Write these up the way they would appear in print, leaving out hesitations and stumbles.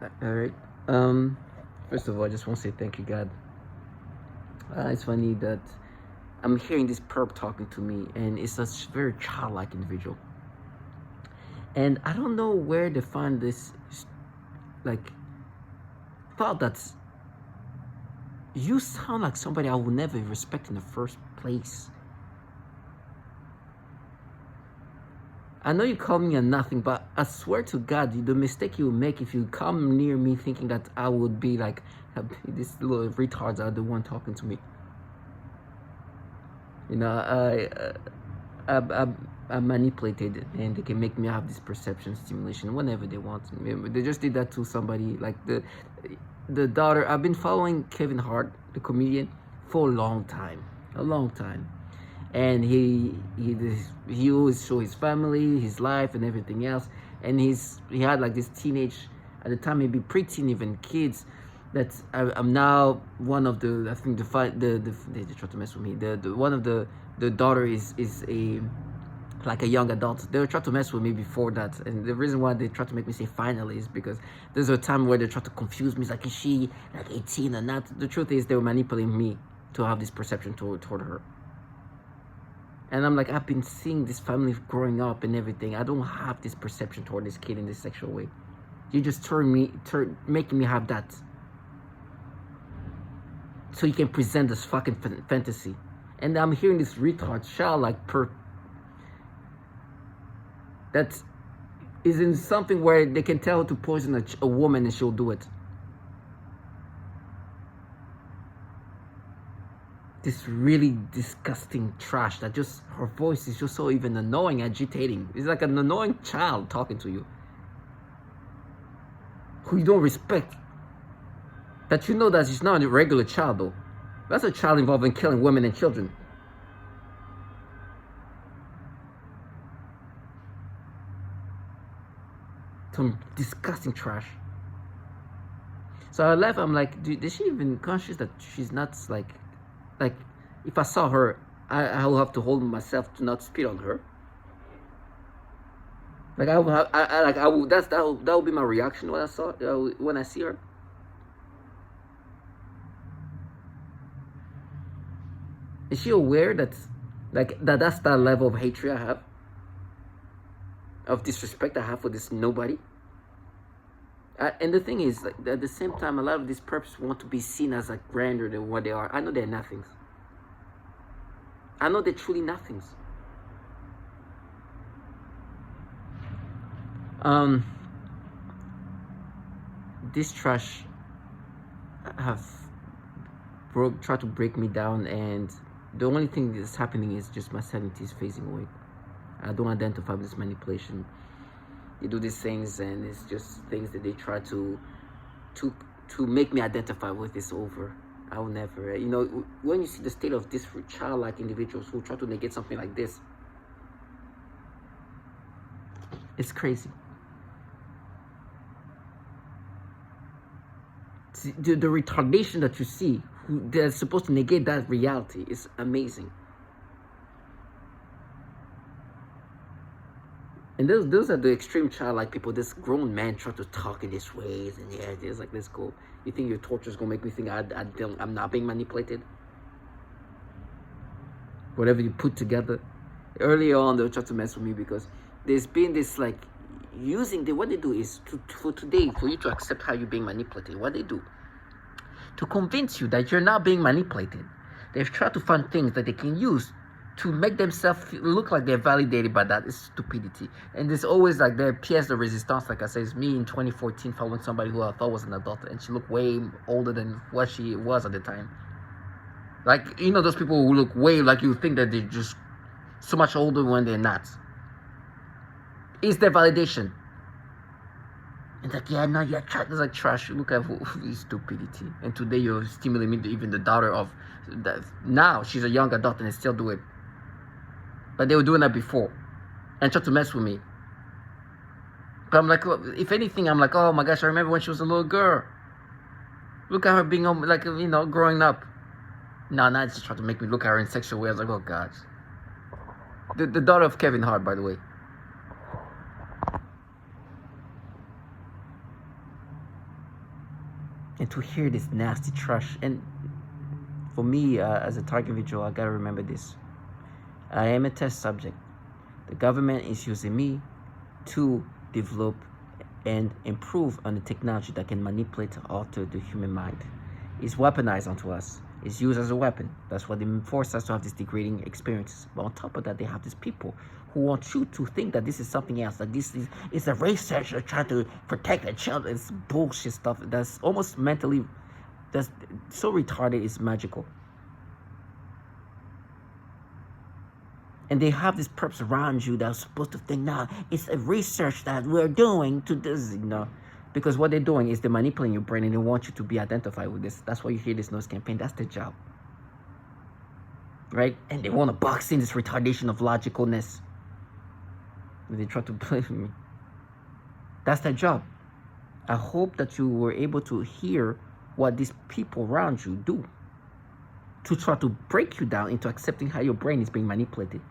All right. Um, First of all, I just want to say thank you, God. It's funny that I'm hearing this perp talking to me, and it's a very childlike individual. And I don't know where they find this, like, thought that you sound like somebody I would never respect in the first place. I know you call me a nothing, but I swear to God, the mistake you will make if you come near me thinking that I would be like, these little retards are the one talking to me. You know, I'm manipulated, and they can make me have this perception stimulation whenever they want. They just did that to somebody like the daughter. I've been following Kevin Hart, the comedian, for a long time, and he always show his family, his life, and everything else. And he had like this teenage, at the time maybe preteen, even kids. That I'm now one of the, I think they try to mess with me. The one of the daughter is a, like a young adult. They were trying to mess with me before that, and the reason why they try to make me say finally is because there's a time where they try to confuse me. It's like, is she like 18 or not? The truth is they were manipulating me to have this perception toward her. And I'm like, I've been seeing this family growing up and everything. I don't have this perception toward this kid in this sexual way. You just making me have that, so you can present this fucking fantasy. And I'm hearing this retard child like that is in something where they can tell her to poison a woman and she'll do it. This really disgusting trash that just, her voice is just so even annoying, agitating. It's like an annoying child talking to you, who you don't respect. That you know that she's not a regular child though. That's a child involved in killing women and children. Some disgusting trash. So I left. I'm like, dude, is she even conscious that she's not like if I saw her, I will have to hold myself to not spit on her. Like I will have, I will. That will be my reaction when I see her. Is she aware that, like, that's the level of hatred I have, of disrespect I have for this nobody? And the thing is, like, at the same time, a lot of these perps want to be seen as like grander than what they are. I know they're nothings. I know they're truly nothings. This trash have tried to break me down, and the only thing that's happening is just my sanity is phasing away. I don't identify with this manipulation. They do these things, and it's just things that they try to make me identify with. It's over. I will never. You know, when you see the state of these childlike individuals who try to negate something like this, it's crazy. The retardation that you see, they're supposed to negate that reality, is amazing. And those are the extreme childlike people. This grown man try to talk in these ways, and yeah, it's like, let's go. You think your torture is gonna make me think I'm not being manipulated? Whatever you put together. Earlier on, they'll try to mess with me because there's been this like what they do is for you to accept how you're being manipulated. What they do to convince you that you're not being manipulated, they've tried to find things that they can use to make themselves look like they're validated by that. Is stupidity. And there's always like their pièce de resistance. Like I said, it's me in 2014 following somebody who I thought was an adult, and she looked way older than what she was at the time. Like, you know, those people who look way, like, you think that they're just so much older when they're not. It's their validation. And like, yeah, no, you're trash. It's like trash. Look at stupidity. And today you're stimulating me, even the daughter of that. Now she's a young adult and they still do it. But they were doing that before and tried to mess with me. But I'm like, if anything, I'm like, oh my gosh, I remember when she was a little girl. Look at her being like, you know, growing up. Now it's just trying to make me look at her in sexual ways. Like, oh gosh. The daughter of Kevin Hart, by the way. And to hear this nasty trash. And for me, as a target individual, I gotta remember this. I am a test subject. The government is using me to develop and improve on the technology that can manipulate, alter the human mind. It's weaponized onto us. It's used as a weapon. That's why they force us to have these degrading experiences. But on top of that, they have these people who want you to think that this is something else, that this is a researcher trying to protect the children. It's bullshit stuff that's almost mentally, that's so retarded, it's magical. And they have this purpose around you that's supposed to think, nah, it's a research that we're doing to this, because what they're doing is they're manipulating your brain and they want you to be identified with this. That's why you hear this nose campaign. That's their job. Right? And they want to box in this retardation of logicalness. And they try to play with me. That's their job. I hope that you were able to hear what these people around you do to try to break you down into accepting how your brain is being manipulated.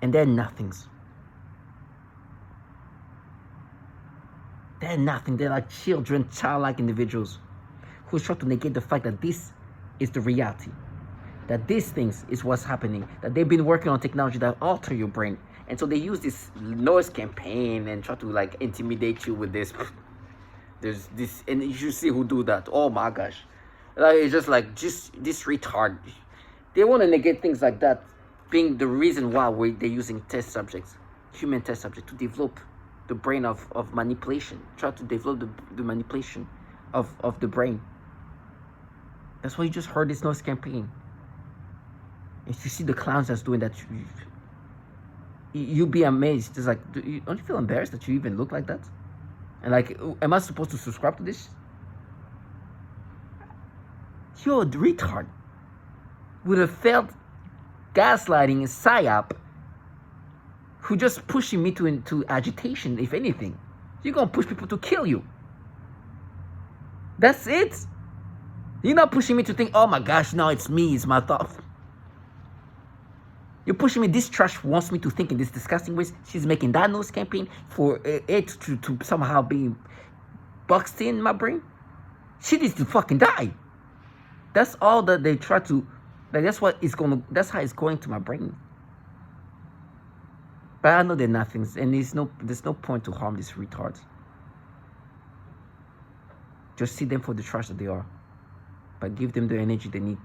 And they're nothings. They're nothing. They're like children, childlike individuals who try to negate the fact that this is the reality. That these things is what's happening. That they've been working on technology that alter your brain. And so they use this noise campaign and try to like intimidate you with this. There's this, and you should see who do that. Oh my gosh. Like, it's just like, just this retard. They want to negate things like that being the reason why they're using test subjects, human test subjects, to develop the brain of manipulation. Try to develop the manipulation of the brain. That's why you just heard this noise campaign. If you see the clowns that's doing that, you'll be amazed. It's like, don't you feel embarrassed that you even look like that? And like, am I supposed to subscribe to this? You're a retard with a failed gaslighting and psyop who just pushing me into agitation, if anything. You're going to push people to kill you. That's it. You're not pushing me to think, oh my gosh, now it's me, it's my thought. You're pushing me. This trash wants me to think in this disgusting ways. She's making that nose campaign for it to somehow be boxed in my brain. She needs to fucking die. That's all that they try to, like, that's how it's going to my brain. But I know they're nothings, and there's no point to harm these retards. Just see them for the trash that they are. But give them the energy they need.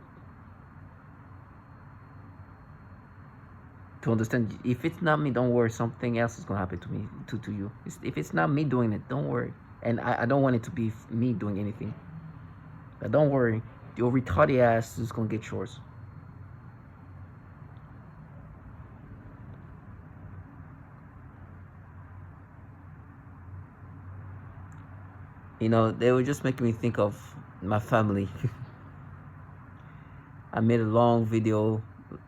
To understand, if it's not me, don't worry, something else is gonna happen to me, to you. If it's not me doing it, don't worry. And I don't want it to be me doing anything. But don't worry, your retarded ass is gonna get yours. They were just making me think of my family. I made a long video,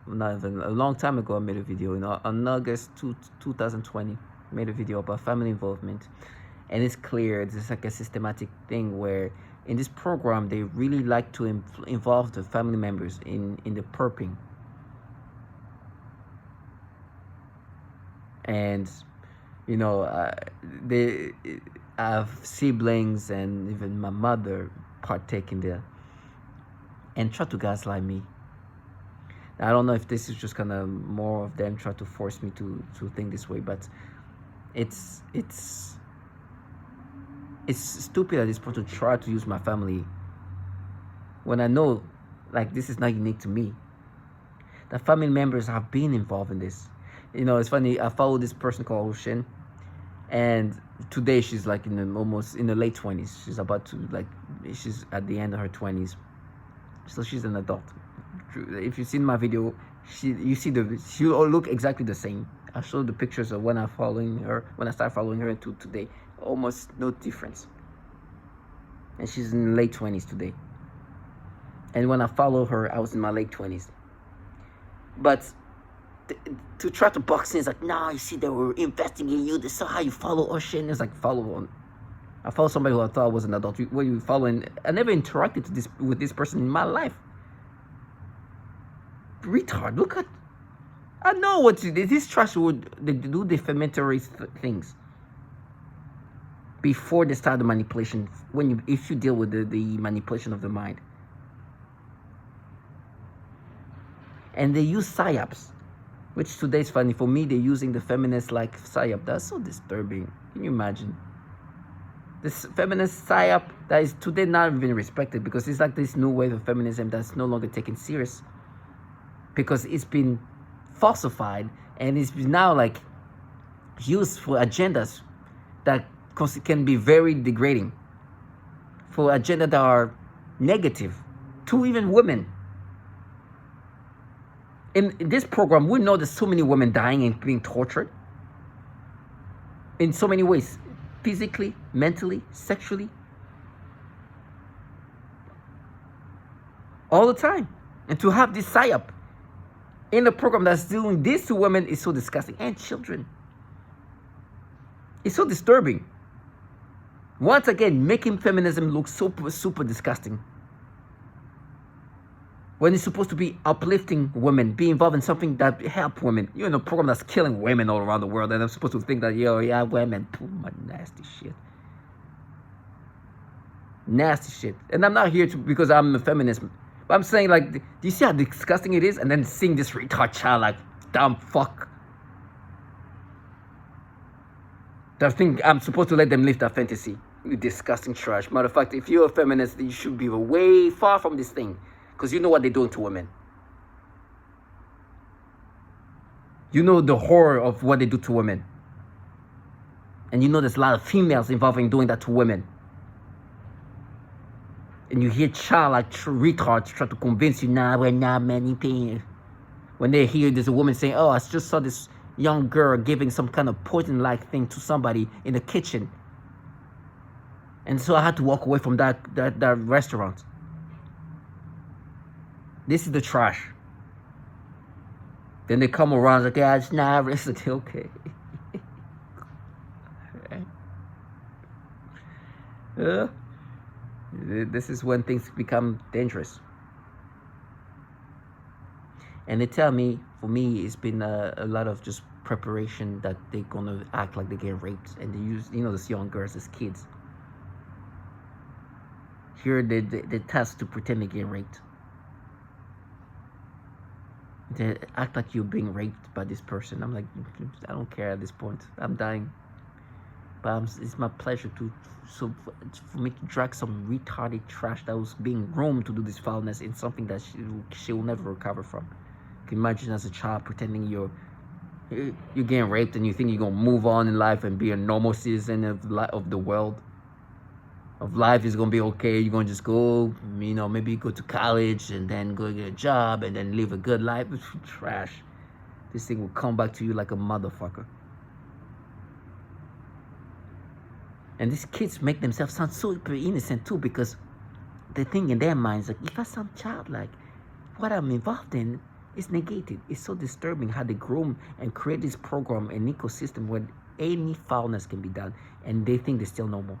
not even a long time ago. I made a video, on August 2020. I made a video about family involvement, and it's clear it's like a systematic thing where in this program they really like to involve the family members in the perping. And they have siblings and even my mother partake in there and try to gaslight me. I don't know if this is just kind of more of them try to force me to think this way, but it's stupid at this point to try to use my family when I know, like, this is not unique to me. The family members have been involved in this. It's funny, I follow this person called Ocean, and today she's like almost in the late 20s. She's at the end of her 20s, so she's an adult. If you've seen my video, she'll look exactly the same. I showed the pictures of when I started following her to today. Almost no difference. And she's in the late 20s today. And when I followed her, I was in my late 20s. But to try to box in, it's like, nah, you see, they were investing in you. They saw how you follow Ocean. It's like, I follow somebody who I thought was an adult. What you following? I never interacted with this person in my life. Retard, look at, I know what this trash they do defamatory things. before they start the manipulation. If you deal with the manipulation of the mind, and they use psyops, which today is funny for me. They're using the feminist like psyop. That's so disturbing. Can you imagine? This feminist psyop that is today not even respected, because it's like this new wave of feminism that's no longer taken serious, because it's been falsified and it's now like used for agendas that can be very degrading, for agendas that are negative to even women. In this program, we know there's so many women dying and being tortured in so many ways, physically, mentally, sexually, all the time. And to have this psyop in a program that's doing this to women is so disgusting. And children. It's so disturbing. Once again, making feminism look super, super disgusting, when it's supposed to be uplifting women, be involved in something that help women. You're in a program that's killing women all around the world, and I'm supposed to think that, yo, yeah, women, my nasty shit. Nasty shit. And I'm not here because I'm a feminist, but I'm saying, like, do you see how disgusting it is? And then seeing this retard child, like, dumb fuck. I think I'm supposed to let them live that fantasy. You disgusting trash. Matter of fact, if you're a feminist, you should be way far from this thing, because you know what they're doing to women. You know the horror of what they do to women. And you know there's a lot of females involved in doing that to women. And you hear child-like retards try to convince you, nah, we're not many people. When they hear there's a woman saying, oh, I just saw this young girl giving some kind of poison-like thing to somebody in the kitchen, and so I had to walk away from that restaurant. This is the trash. Then they come around like, yeah, it's not racist. Okay. This is when things become dangerous. And they tell me, for me, it's been a lot of just preparation, that they're gonna act like they get raped, and they use, you know, these young girls as kids. Here they test to pretend they get raped. They act like you're being raped by this person. I'm like, I don't care at this point. I'm dying. But it's my pleasure for me to drag some retarded trash that was being groomed to do this foulness in something that she will never recover from. You can imagine as a child pretending you're getting raped, and you think you're gonna move on in life and be a normal citizen of the world. Of life is gonna be okay. You're gonna just go, you know, maybe go to college and then go get a job and then live a good life. Trash. This thing will come back to you like a motherfucker. And these kids make themselves sound so super innocent too, because they think in their minds, like, if I sound childlike, what I'm involved in is negated. It's so disturbing how they groom and create this program and ecosystem where any foulness can be done, and they think they're still normal.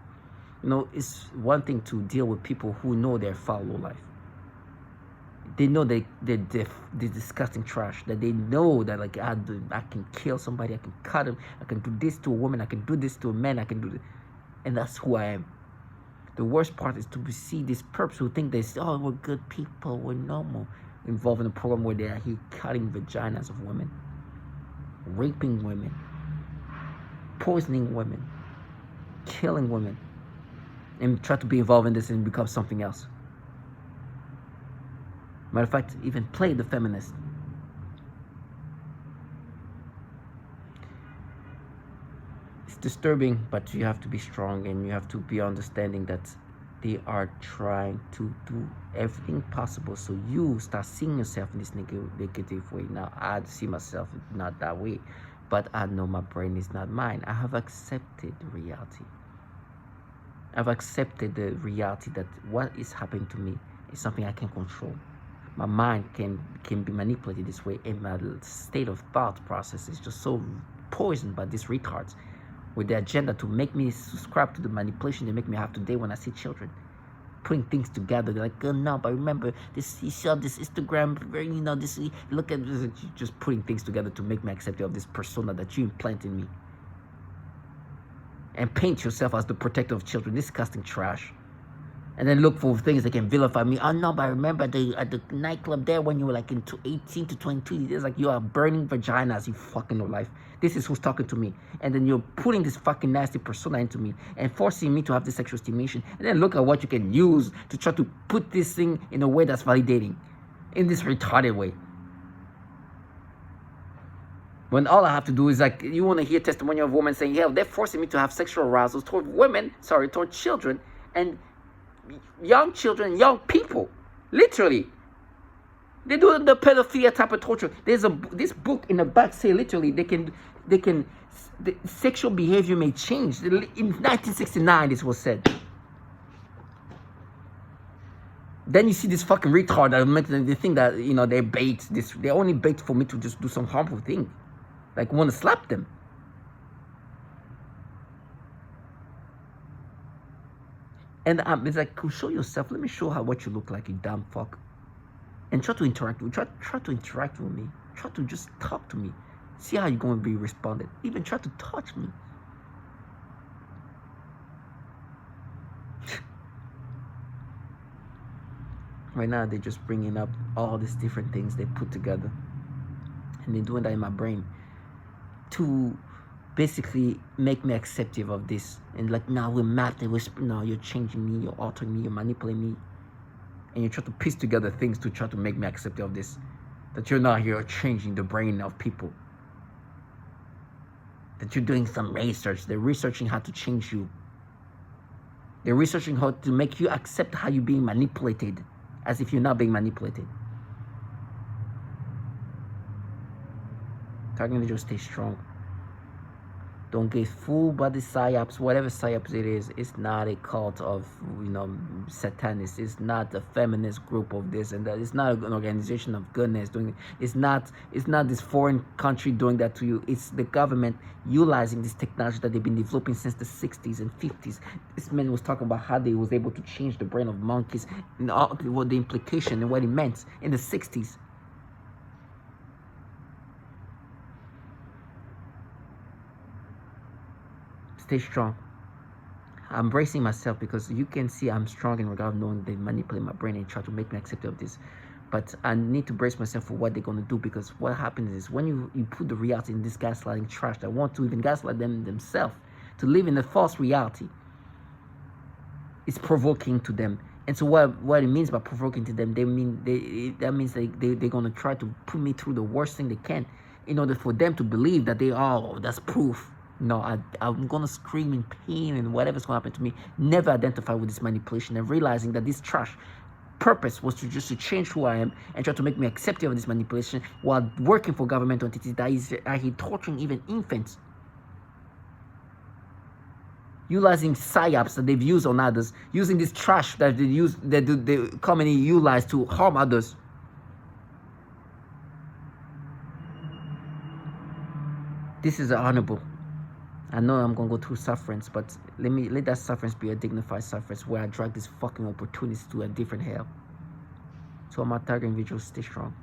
You know, it's one thing to deal with people who know they're foul low life. They know they're disgusting trash. That they know that, like, I can kill somebody, I can cut him, I can do this to a woman, I can do this to a man, I can do this. And that's who I am. The worst part is to see these perps who think we're good people, we're normal, involved in a program where they are here cutting vaginas of women, raping women, poisoning women, killing women, and try to be involved in this and become something else. Matter of fact, even play the feminist. It's disturbing, but you have to be strong, and you have to be understanding that they are trying to do everything possible so you start seeing yourself in this negative way. Now, I see myself not that way, but I know my brain is not mine. I have accepted reality. I've accepted the reality that what is happening to me is something I can control. My mind can be manipulated this way, and my state of thought process is just so poisoned by these retards with the agenda to make me subscribe to the manipulation they make me have today when I see children putting things together. They're like, oh, no, but remember this, you saw this Instagram, you know, this, look at this, just putting things together to make me accept you of this persona that you implant in me. and paint yourself as the protector of children. Disgusting trash. And then look for things that can vilify me. Oh no, but I remember at the nightclub there when you were like in 18 to 22, it's like you are burning vaginas, you fucking know life. This is who's talking to me. And then you're putting this fucking nasty persona into me and forcing me to have this sexual stimulation. And then look at what you can use to try to put this thing in a way that's validating. In this retarded way. When all I have to do is like, you want to hear testimony of women saying, yeah, they're forcing me to have sexual arousals toward toward children and young children, young people. Literally. They do the pedophilia type of torture. There's this book in the back say literally the sexual behavior may change. In 1969 this was said. Then you see this fucking retard that they think that, you know, they bait this. They only bait for me to just do some harmful thing. Like want to slap them. And it's like, show yourself. Let me show how what you look like, you damn fuck. And try to interact with me. Try to interact with me. Try to just talk to me. See how you're going to be responded. Even try to touch me. Right now, they're just bringing up all these different things they put together. And they're doing that in my brain to basically make me acceptive of this. And like, now we're mad. No, you're changing me. You're altering me. You're manipulating me. And you try to piece together things to try to make me acceptive of this. That you're not here changing the brain of people. That you're doing some research. They're researching how to change you. They're researching how to make you accept how you're being manipulated. As if you're not being manipulated. Target individuals stay strong. Don't get fooled by the psyops. Whatever psyops it is, it's not a cult of, you know, satanists. It's not a feminist group of this and that. It's not an organization of goodness doing it. It's not this foreign country doing that to you. It's the government utilizing this technology that they've been developing since the 60s and 50s. This man was talking about how they was able to change the brain of monkeys and all, what the implication and what it meant in the 60s. Stay strong. I'm bracing myself because you can see I'm strong in regard of knowing they manipulate my brain and try to make me accept of this. But I need to brace myself for what they're going to do, because what happens is when you put the reality in this gaslighting trash that want to even gaslight themselves to live in a false reality, it's provoking to them. And so what it means by provoking to them, that means they're going to try to put me through the worst thing they can in order for them to believe that that's proof. No, I'm going to scream in pain and whatever's going to happen to me. Never identify with this manipulation and realizing that this trash purpose was to change who I am and try to make me accepting of this manipulation while working for governmental entities that is torturing even infants. Utilizing psyops that they've used on others. Using this trash that they commonly utilize to harm others. This is honorable. I know I'm going to go through sufferance, but let that sufferance be a dignified sufferance where I drag this fucking opportunity to a different hell. So my target individuals, stay strong.